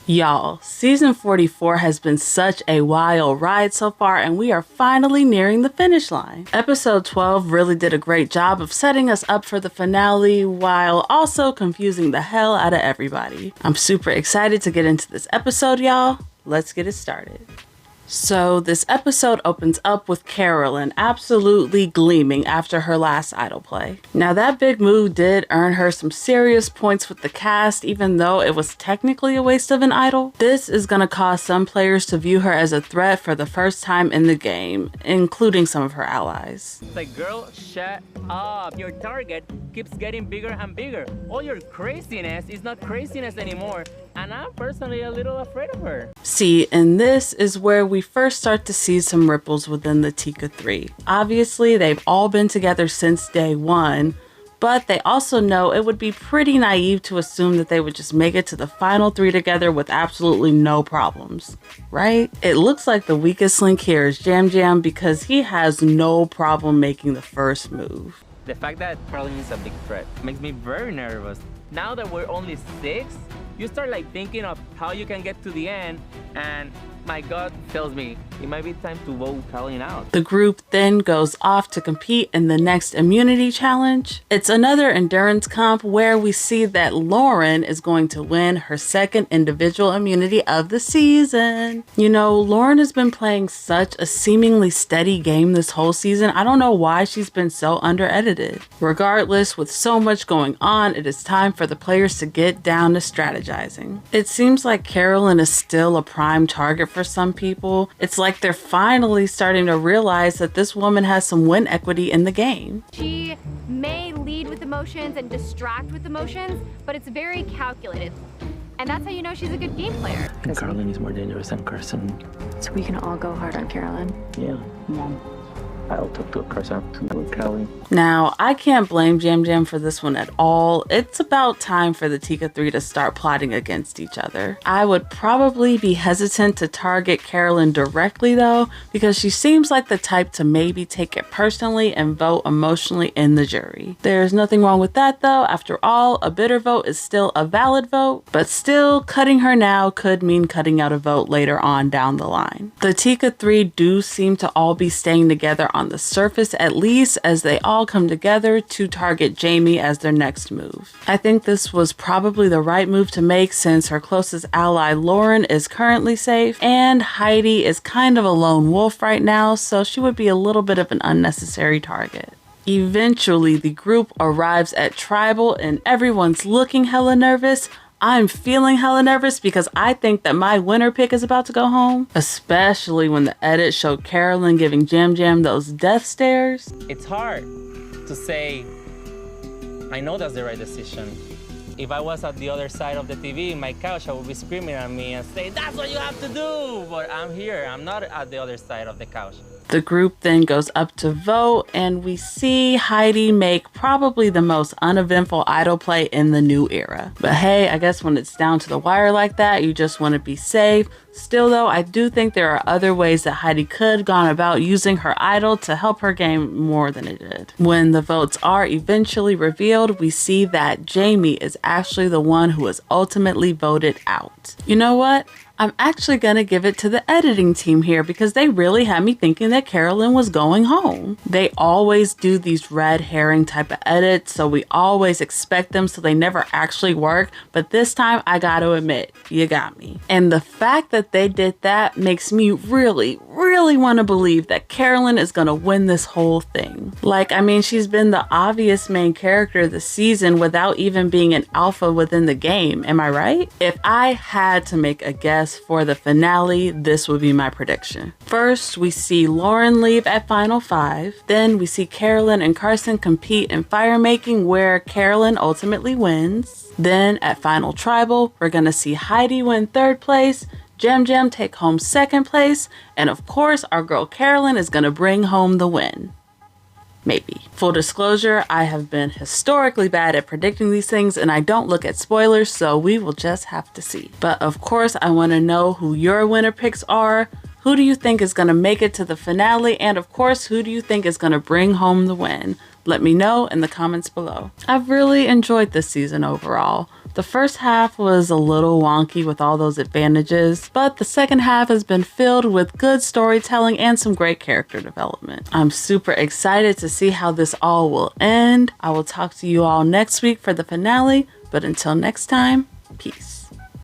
Y'all, season 44 has been such a wild ride so far, and we are finally nearing the finish line. Episode 12 really did a great job of setting us up for the finale while also confusing the hell out of everybody. I'm super excited to get into this episode, y'all. Let's get it started. So this episode opens up with Carolyn absolutely gleaming after her last idol play. Now that big move did earn her some serious points with the cast, even though it was technically a waste of an idol. This is gonna cause some players to view her as a threat for the first time in the game, including some of her allies. It's like, girl, shut up. Your target keeps getting bigger and bigger. All your craziness is not craziness anymore, and I'm personally a little afraid of her. See, and this is where we first start to see some ripples within the Tika 3. Obviously, they've all been together since day one, but they also know it would be pretty naive to assume that they would just make it to the final 3 together with absolutely no problems, right? It looks like the weakest link here is Jam Jam because he has no problem making the first move. The fact that Carolyn is a big threat makes me very nervous. Now that we're only 6, you start thinking of how you can get to the end, and my gut tells me it might be time to vote Carolyn out. The group then goes off to compete in the next immunity challenge. It's another endurance comp where we see that Lauren is going to win her second individual immunity of the season. You know, Lauren has been playing such a seemingly steady game this whole season. I don't know why she's been so under-edited. Regardless, with so much going on, it is time for the players to get down to strategizing. It seems like Carolyn is still a prime target for some people. It's like they're finally starting to realize that this woman has some win equity in the game. She may lead with emotions and distract with emotions, but it's very calculated. And that's how you know she's a good game player. And Carolyn is more dangerous than Carson. So we can all go hard on Carolyn. Yeah, Mom. I'll talk to Carson with Carolyn. Now, I can't blame Jam Jam for this one at all. It's about time for the Tika 3 to start plotting against each other. I would probably be hesitant to target Carolyn directly though, because she seems like the type to maybe take it personally and vote emotionally in the jury. There's nothing wrong with that though. After all, a bitter vote is still a valid vote, but still, cutting her now could mean cutting out a vote later on down the line. The Tika 3 do seem to all be staying together on the surface at least, as they all come together to target Jaime as their next move. I think this was probably the right move to make since her closest ally Lauren is currently safe and Heidi is kind of a lone wolf right now, so she would be a little bit of an unnecessary target. Eventually, the group arrives at Tribal and everyone's looking hella nervous. I'm feeling hella nervous because I think that my winner pick is about to go home, especially when the edit showed Carolyn giving Jam Jam those death stares. It's hard to say, I know that's the right decision. If I was at the other side of the TV in my couch, I would be screaming at me and say, that's what you have to do. But I'm here, I'm not at the other side of the couch. The group then goes up to vote and we see Heidi make probably the most uneventful idol play in the new era. But hey, I guess when it's down to the wire like that, you just want to be safe. Still though, I do think there are other ways that Heidi could have gone about using her idol to help her game more than it did. When the votes are eventually revealed, we see that Jaime is actually the one who is ultimately voted out. You know what? I'm actually gonna give it to the editing team here because they really had me thinking that Carolyn was going home. They always do these red herring type of edits, so we always expect them so they never actually work, but this time I gotta admit, you got me. And the fact that they did that makes me really want to believe that Carolyn is gonna win this whole thing. Like, I mean, she's been the obvious main character this season without even being an alpha within the game, am I right? If I had to make a guess for the finale, this would be my prediction. First, we see Lauren leave at Final 5. Then we see Carolyn and Carson compete in fire making where Carolyn ultimately wins. Then at Final Tribal, we're gonna see Heidi win 3rd place, Jam Jam take home 2nd place, and of course our girl Carolyn is gonna bring home the win. Maybe. Full disclosure, I have been historically bad at predicting these things and I don't look at spoilers, so we will just have to see. But of course, I want to know who your winner picks are. Who do you think is going to make it to the finale? And of course, who do you think is going to bring home the win? Let me know in the comments below. I've really enjoyed this season overall. The first half was a little wonky with all those advantages, but the second half has been filled with good storytelling and some great character development. I'm super excited to see how this all will end. I will talk to you all next week for the finale, but until next time, peace.